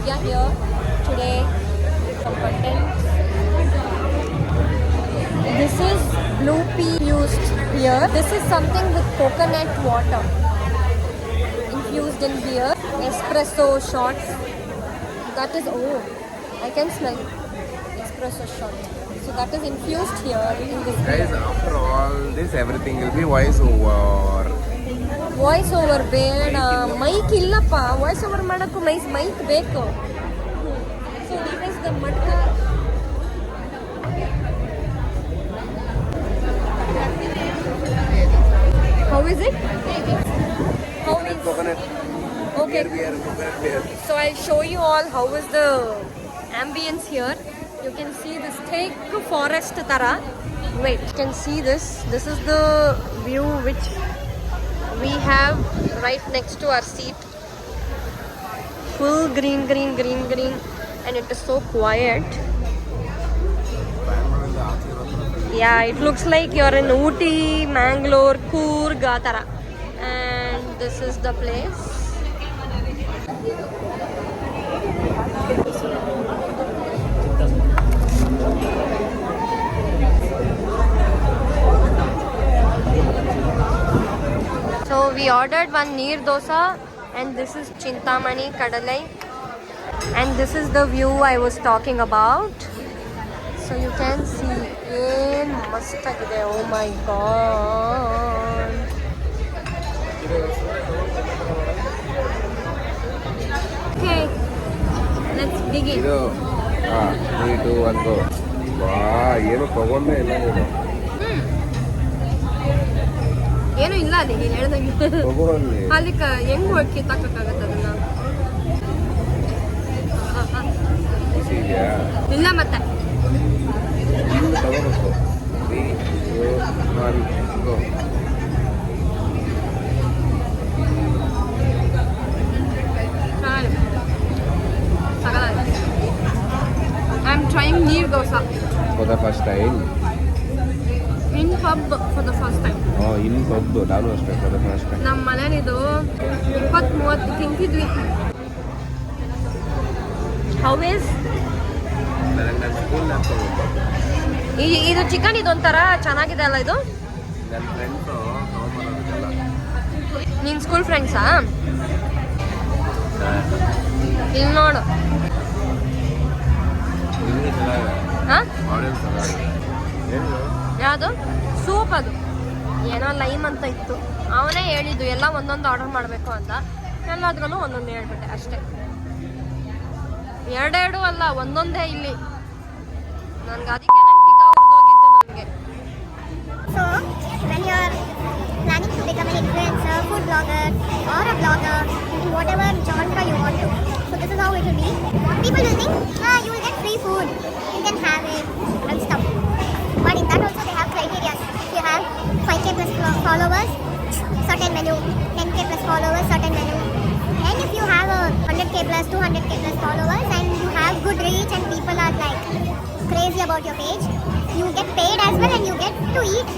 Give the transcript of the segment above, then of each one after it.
We are here today for content. This is blue pea used here. This is something with coconut water infused in here. Espresso shots. That is, oh, I can smell it. Espresso shot. So that is infused here in this beer. Guys, after all this, everything will be voice over. Voice over ಬೇಡ, mic ಇಲ್ಲಪ್ಪ. Voice over ಮಾಡೋಕ್ಕೂ mic ಬೇಕು. So that is the ಮಟ್ಟ. How is it? How is Coconut. Okay. Coconut beer. So I'll show you all how is the ambience here. You can see this thick forest tara. Wait, you can see this. This is the view which we have right next to our seat. Full green, and it is so quiet. Yeah, it looks like you're in Ooty, Mangalore, Coorg, tara. And this is the place. So we ordered one neer dosa, and this is Chintamani Kadalai, and this is the view I was talking about. So you can see, ಏನು ಮಸ್ತಾಗಿದೆ. Oh my god. Okay, let's begin. ಇದು 3, 2, 1 go. ವಾ, ಏನು ತಗೊಂಡೇ ಇಲ್ಲ ನೀನು. ಏನು ಇಲ್ಲ ಅಲ್ಲಿ, ನೀನು ಹೇಳ್ದಂಗೆ ತಗೊಳ್ಳಿ. ಅಲ್ಲಿ ಹೆಂಗ್ ಕಿತ್ತಾಕಕ್ಕಾಗತ್ತೆ ಅದನ್ನ? ಬಿಸಿ ಇದೆಯಾ? ಇಲ್ಲ ಮತ್ತೆ ಇದು ತಗೋಬೇಕು. 3, 2, 1 go. I'm trying neer dosa For the first time. in pub for the first time. In pub ನಾನು ಅಷ್ಟೇ for the first time. ನಮ್ಮ ಮನೇಲಿದು 20-30 ತಿಂತಿದ್ವಿ. How is? ನನಗೆ ನನ್ನ ಸ್ಕೂಲ್ ಲ್ಯಾಪ್ ತಗೊಂಡು ಇದು ಚಿಕನ್ ಇದೊಂಥರ ಚೆನ್ನಾಗಿದೆ ಅಲ್ಲ ಇದು? ನನ್ನ ಫ್ರೆಂಡ್ಸು ತೊಗೊಂಬರೋದಕ್ಕೆಲ್ಲ. ನಿನ್ನ ಸ್ಕೂಲ್ ಫ್ರೆಂಡ್ಸಾ? ಇಲ್ಲಿ ನೋಡು. ನಿಮಗೆ ಚೆನ್ನಾಗಿದೆ. ಹಾಂ, ಆಡಿಯನ್ಸ್ ಚೆನ್ನಾಗಿದೆ. ಏನು ಯಾವುದು ಸೂಪ್? ಅದು ಏನೋ ಲೈಮ್ ಅಂತ ಇತ್ತು. ಅವನೇ ಹೇಳಿದ್ದು ಎಲ್ಲ ಒಂದೊಂದು ಆರ್ಡರ್ ಮಾಡಬೇಕು ಅಂತ. ಎಲ್ಲದ್ರಲ್ಲೂ ಒಂದೊಂದು ಹೇಳ್ಬಿಟ್ಟೆ ಅಷ್ಟೇ. ಎರಡೆರಡು ಅಲ್ಲ, ಒಂದೊಂದೇ ಇಲ್ಲಿ. ನನಗೆ ಅದಕ್ಕೆ ನನ್ನ ಪಿಕ ಹೊಡೆದೋಗಿದ್ದು ನನಗೆ. So, when you are planning to become an influencer, food blogger, or a blogger, in whatever genre you want to, so this is how it will be. People will think, you will get free food, you can have it, and stuff. But in that also they have criteria. If you have 5k plus followers, certain menu, 10k plus followers, certain menu. And if you have a 100k plus, 200k plus followers, and you have good reach and people are like crazy about your page, you get paid as well, and you get to eat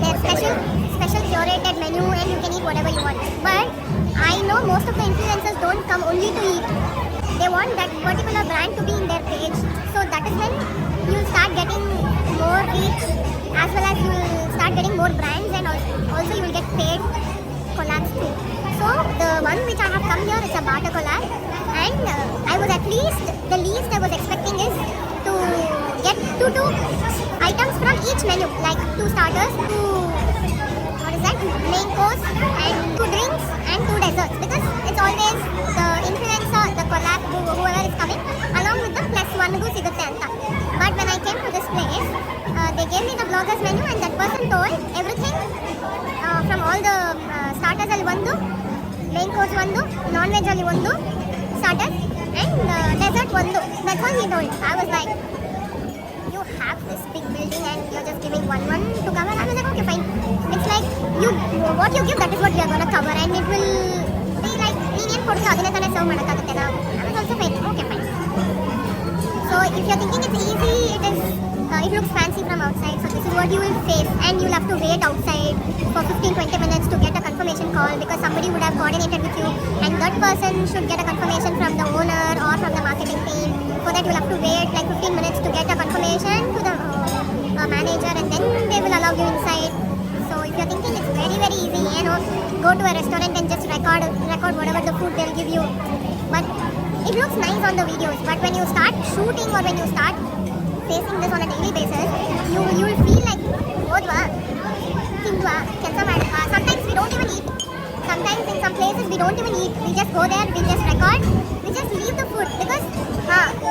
their special curated menu, and you can eat whatever you want. But I know most of the influencers don't come only to eat. They want that particular brand to be in their page. So that is when you'll start getting more reach, as well as you will start getting more brands, and also you will get paid collabs too. So the one which I have come here is a barter collab, and I was at least, the least I was expecting is to get two items from each menu, like 2 starters, 2 main course, and 2 drinks and 2 desserts, because it's always the influencer, the collab, whoever is coming, along with the plus one who sigutte anta. But when I came to this place, they gave me the bloggers menu, and that person told everything from all the starters ಅಲ್ಲಿ ಒಂದು, main course ಒಂದು, non-veg ಅಲ್ಲಿ ಒಂದು starters, and dessert ಒಂದು. That's all he told. I was like, you have this big building and you're just giving one to cover. I was like, okay, fine. It's like, what you give, that is what we are going to cover, and it will be like, ನೀನು ಏನು ಕೊಡ್ತೀವಿ ಅದನ್ನೇ ತಾನೇ serve ಮಾಡೋಕ್ಕಾಗುತ್ತೆನಾ? I was also fine. Okay, fine. So if you're thinking it's easy, it looks fancy from outside. So this is what you will face, and you'll have to wait outside for 15-20 minutes to get a confirmation call, because somebody would have coordinated with you, and that person should get a confirmation from the owner or from the that you'll have to wait like 15 minutes to get a confirmation to the manager, and then they will allow you inside. So if you're thinking it's very easy, you know, go to a restaurant and just record whatever the food they'll give you. But it looks nice on the videos, but when you start shooting or when you start facing this on a daily basis, you will feel like, sometimes we don't even eat. Sometimes in some places we don't even eat. We just go there, we just record, we just leave the food because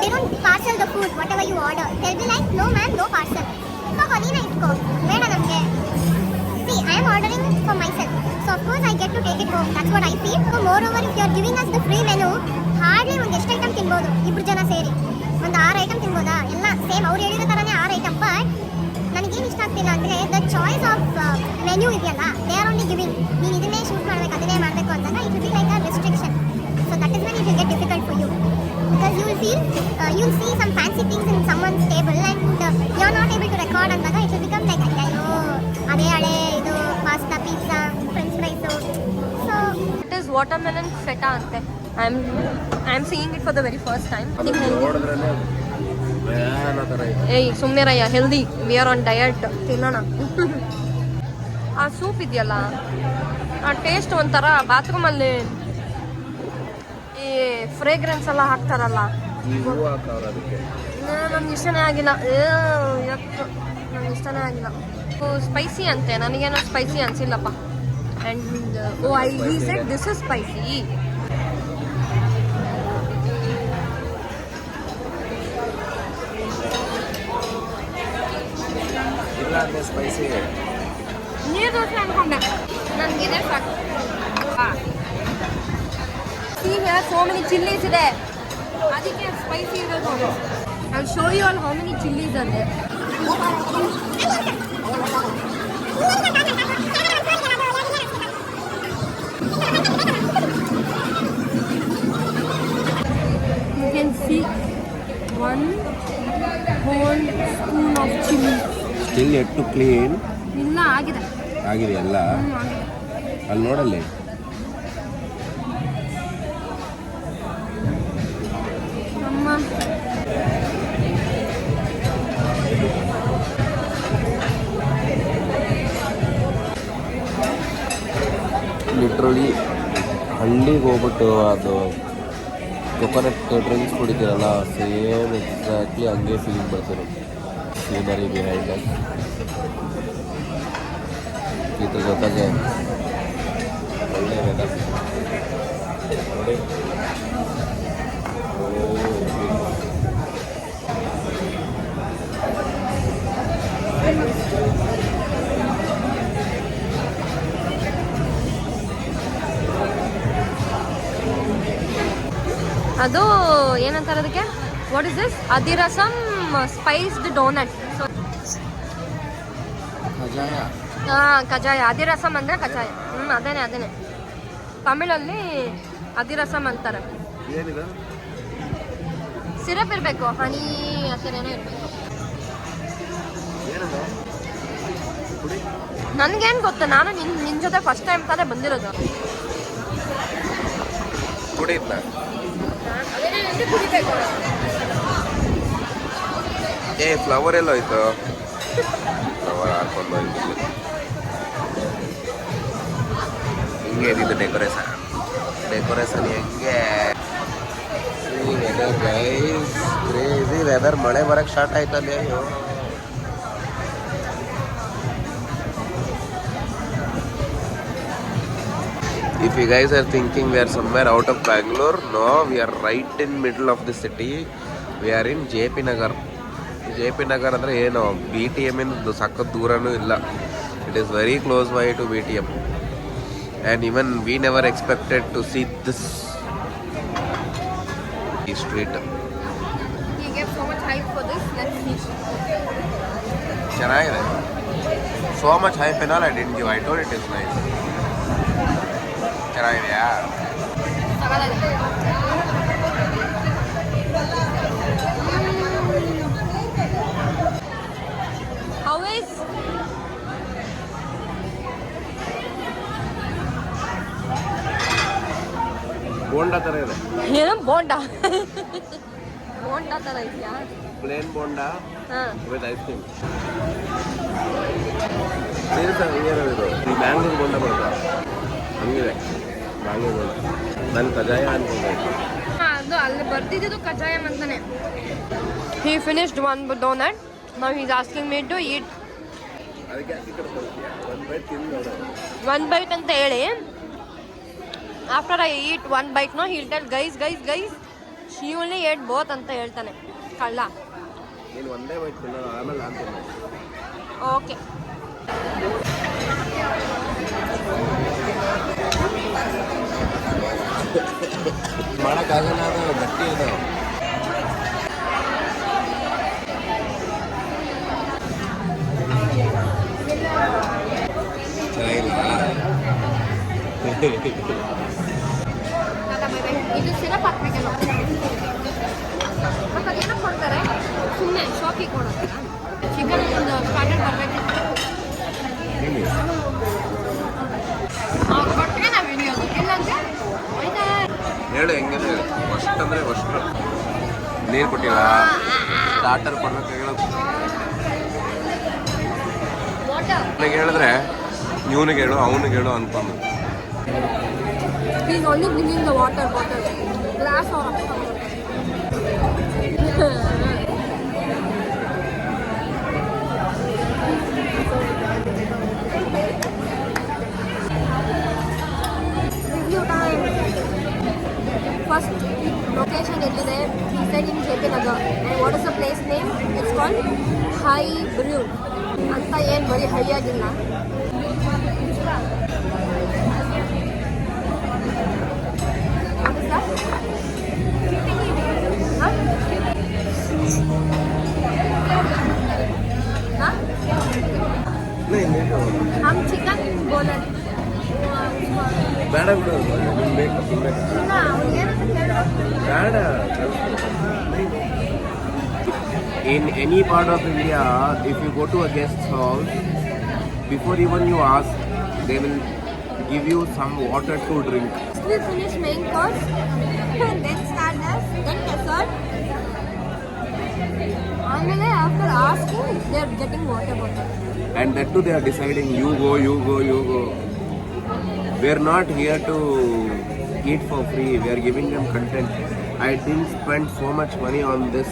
they don't parcel the food, whatever you order. They'll be like, no ma'am, no parcel. So Honina itko, veda namge. See, I am ordering for myself. So of course I get to take it home. That's what I feel. So moreover, if you are giving us the free menu, hardly ಒಂದು ಎಷ್ಟು item ತಿನ್ಬೋದು ಇಬ್ರು ಜನ ಸೇರಿ ಒಂದು 6 item ತಿನ್ಬೋದಾ ಎಲ್ಲ same ಅವ್ರು ಹೇಳಿರೋ ಥರನೇ 6 ಐಟಮ್. ಬಟ್ ನನಗೇನು ಇಷ್ಟ ಆಗ್ತಿಲ್ಲ ಅಂದರೆ ದ ಚಾಯ್ಸ್ ಆಫ್ ಮೆನ್ಯೂ ಇದೆಯಲ್ಲ, ದೇ ಆರ್ ಓನ್ಲಿ ಗಿವಿಂಗ್. ನೀನು ಇದನ್ನೇ ಶೂಟ್ ಮಾಡಬೇಕು, ಅದನ್ನೇ ಮಾಡಬೇಕು ಅಂದಾಗ it will be like a restriction. So that is when it will get difficult for you because you will feel you will see some fancy things in some one's table and you are not able to record ಅಂದಾಗ it will become like ಅಯ್ಯೋ ಅದೇ ಹಳೆ ಇದು pasta pizza french fries. So it is watermelon feta ಅಂತೆ. I am seeing it for the very first time. ನೋಡಿದ್ರೇ ಏಯ್ ಸುಮ್ಮನೆ ರಯ್ಯ, healthy, we are on diet, ತಿನ್ನೋಣ. ಆ ಸೂಪ್ ಇದೆಯಲ್ಲ, ಆ ಟೇಸ್ಟ್ ಒಂಥರ ಬಾತ್ರೂಮಲ್ಲಿ ಈ ಫ್ರೇಗ್ರೆನ್ಸ್ ಎಲ್ಲ ಹಾಕ್ತಾರಲ್ಲ, ನಮ್ಗೆ ಇಷ್ಟನೇ ಆಗಿಲ್ಲ. ನಮ್ಗೆ ಇಷ್ಟನೇ ಆಗಿಲ್ಲ. ಸ್ಪೈಸಿ ಅಂತೆ, ನನಗೇನೋ ಸ್ಪೈಸಿ ಅನಿಸಿಲ್ಲಪ್ಪ. And he said this is spicy. Spicy neer dosa ಅನ್ಕೊಂಡೆ, ನನಗಿದೆ ಸಾಕು. See here so many chilies ಇದೆ, ಅದಕ್ಕೆ ಸ್ಪೈಸಿ ಇರೋದು. I'll show you all how many chilies are there. You can see 1 whole spoon of chili. Still yet to clean ಇಲ್ಲ ಆಗಿದೆ ಆಗಿದೆಯಲ್ಲ, ಆಗಿದೆ. ಅಲ್ಲಿ ನೋಡಲ್ಲಿ ನಮ್ಮ ಲಿಟ್ರಲಿ ಹಳ್ಳಿಗೆ ಹೋಗ್ಬಿಟ್ಟು ಅದು ಕೊಕೊನಟ್ ಡ್ರಿಂಕ್ಸ್ ಕುಡಿತೀರಲ್ಲ, ಸೇಮ್ ಎಕ್ಸಾಕ್ಟ್ಲಿ ಹಂಗೆ ಫೀಲಿಂಗ್ ಬರ್ತಾರೆ. ಸೀನರಿ ಬಿಹೈಂಡ್ ಇದ್ರ ಜೊತೆಗೆ ಒಳ್ಳೆ ವೆದರ್ ನೋಡಿ. ಅದು ಏನಂತಾರೆ ಅದಕ್ಕೆ, what is this, adhirasam spiced donut. So kajjaya, adhirasam ಅಂದರೆ ಕಜಾಯ. ಅದೇನೆ ತಮಿಳಲ್ಲಿ ಅದಿರಸಮ್ ಅಂತಾರೆ. ಸಿರಪ್ ಇರಬೇಕು, ಹನಿ ಆ ಥರ ಏನೋ ಇರಬೇಕು. ನನಗೇನು ಗೊತ್ತು, ನಾನು ನಿನ್ನ ಜೊತೆ ಫಸ್ಟ್ ಟೈಮ್ ತಾನೇ ಬಂದಿರೋದು. ಕುಡಿಬೇಕು. ಏ ಫ್ಲವರ್ ಎಲ್ಲ ಹೋಯ್ತು, ಫ್ಲವರ್ ಹಾಕೊಂಡು ಹೋಯ್ತು. ಹಿಂಗೆ ಇದು ಡೆಕೋರೇಷನ್ ಹೆಂಗೆ ವೆದರ್ ಗೈಸ್, ಕ್ರೇಜಿ ವೆದರ್. ಮಳೆ ಬರಕ್ಕೆ ಸ್ಟಾರ್ಟ್ ಆಯ್ತಲ್ಲಿ. ಅಯ್ಯೋ if you guys are thinking we are somewhere out of Bangalore, no, we are right in middle of the city. We are in JP Nagar. JP Nagar ಅಂದರೆ ಏನು, BTM ಇಂದ ಸಖತ್ ದೂರನೂ ಇಲ್ಲ. It is very close by to BTM. And even we never expected to see this street. You gave so much hype for this. Let's see. ಚೆನ್ನಾಗಿದೆ. So much hype and all I didn't give. I told it is nice. ಚೆನ್ನಾಗಿದೆಯಾ? How is? Bonda ಥರ ಇದೆ. ಏನು ಬೋಂಡಾ? ಬೋಂಡಾ ಥರ ಇದೆಯಾ? Plane bonda ಹಾಂ. With ice cream. ಇದು ಈ ಬ್ಯಾಂಗ್ಳೂರ್ ಬೋಂಡ ಬರುತ್ತಾ ಹಂಗಿದೆ ಬ್ಯಾಂಗ್ಳೂರ್ ಬೋಂಡ. ನಾನು ಕಜಾಯ ಅನ್ಕೊಂಡೆ. ಅದು ಅಲ್ಲಿ ಬರ್ತಿದ್ದು ಕಜಾಯಂ ಅಂತಾನೆ. He finished one donut. Now he's asking me to eat ಅದಕ್ಕೆ ಒಂದು ಬೈಟ್ ತಿಂದು ನೋಡು. one bite ಅಂತ ಹೇಳಿ after I eat one bite no he'll tell guys she only ate both ಅಂತ ಹೇಳ್ತಾನೆ ಕಳ್ಳ. ನೀನು ಒಂದೇ ಬೈಟ್ ತಿನ್ನೋದು ಆಮೇಲೆ ನಾನು ತಿನ್ನೋದು. ಓಕೆ. ಮಾಡೋಕ್ಕಾಗಲ್ಲ, ಅದು ಗಟ್ಟಿ ಅದು. ಇದು ಸಿರಪ್ ಹಾಕ್ಬೇಕಲ್ಲ ಮತ್ತು ಅದೇನೋ ಕೊಡ್ತಾರೆ ಸುಮ್ಮನೆ ಶಾಪಿಗೆ ಕೊಡೋದಲ್ಲ. ಚಿಕನ್ ಒಂದು ಸ್ಟಾರ್ಟರ್ ಬರಬೇಕಿತ್ತು ಅವ್ರು ಕೊಟ್ಟರೆ ನಾವು ಹಿಡಿಯೋದು, ಇಲ್ಲಾಂದ್ರೆ ಆಯ್ತಾ. ಹೇಳು ಹೆಂಗಿದೆ ಫಸ್ಟ್ ಅಂದರೆ ಫಸ್ಟು ನೀರು ಕೊಟ್ಟಿಲ್ಲ, ಸ್ಟಾರ್ಟರ್ ಕೊಡ್ಬೇಕು ಹೇಳೋದು. ವಾಟರ್ ನನಗೆ ಹೇಳಿದ್ರೆ ಇವನಿಗೆ ಹೇಳು ಅವನಿಗೆ ಹೇಳು ಅನ್ಕೊಂಡು. He's only bringing the water bottle, glass or review time. First location ಎಲ್ಲಿದೆ? He said in JP Nagar. And what is the place name? It's called High Brew. ಅಂತ ಏನು ಬರೀ ಹೈ ಆಗಿಲ್ಲ. हम चिकन बोला ಬೇಡ ಬಿಡು, ಬೇಕು ತಿನ್ಬೇಕು. ಬೇಡ. In any part of India, if you go to a guest house, before even you ask, they will give you some water to drink. We finish main course, then starters, then dessert. And after asking, they are getting water bottle. And that too they are deciding, you go. We are not here to eat for free, we are giving them content. I didn't spend so much money on this.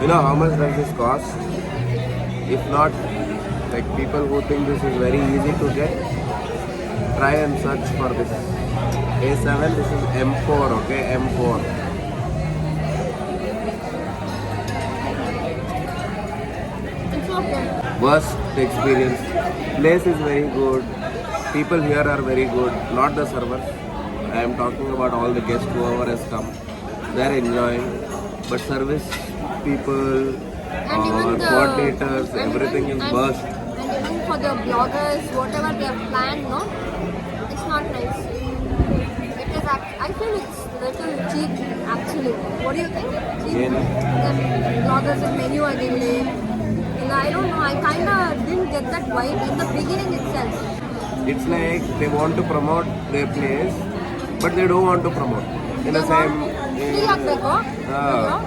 You know how much does this cost? If not, like people who think this is very easy to get, try and search for this. A7, this is M4, okay, M4. It's okay. Worst experience. Place is very good. People here are very good. Not the servers. I am talking about all the guests, whoever has come. They are enjoying. But service people And or even the coordinators, and everything even, is and, worst. And even for the bloggers, whatever they have planned, no, it's not nice. It is. I feel it's little cheap actually. What do you think? Cheap. ಏನು? The bloggers menu agilli. I don't know. I kinda didn't get that vibe in the beginning itself. It's like they want to promote their place, but they don't want to promote. In the same. Free ಆಗಬೇಕು, Ah.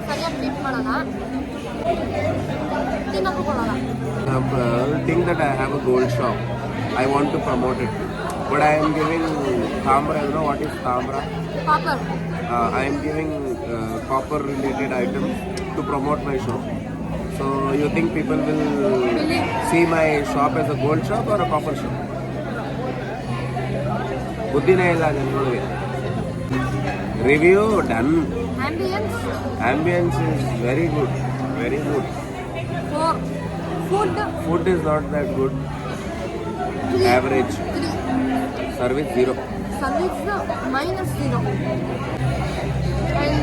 ಸರಿಯಾಗಿ treat ಮಾಡೋಣ, ತಿನ್ನೋಕ್ಕೂ ಕೊಡೋಣ. Think that I have a gold shop. I want to promote it, but I am giving tamra. You know what is tamra? Pauper. I am giving copper related items to promote my shop. So you think people will see my shop as a gold shop or a copper shop? ಬುದ್ಧಿನೇ ಇಲ್ಲ ಜನಗಳಿಗೆ. Review done. Ambience Ambience is very good, very good. 4. Food Food is not that good. 3. Average. 3. Service 0. Service -0. And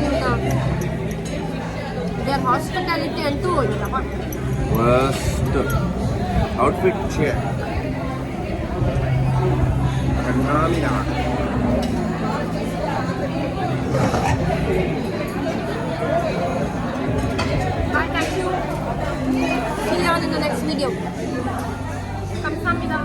their hospitality ಅಂತೂ ಇಲ್ಲಪ್ಪ. Worst. Outfit chair. Kanamina. Bye, thank you. See you all in the next video. Kamsahamnida.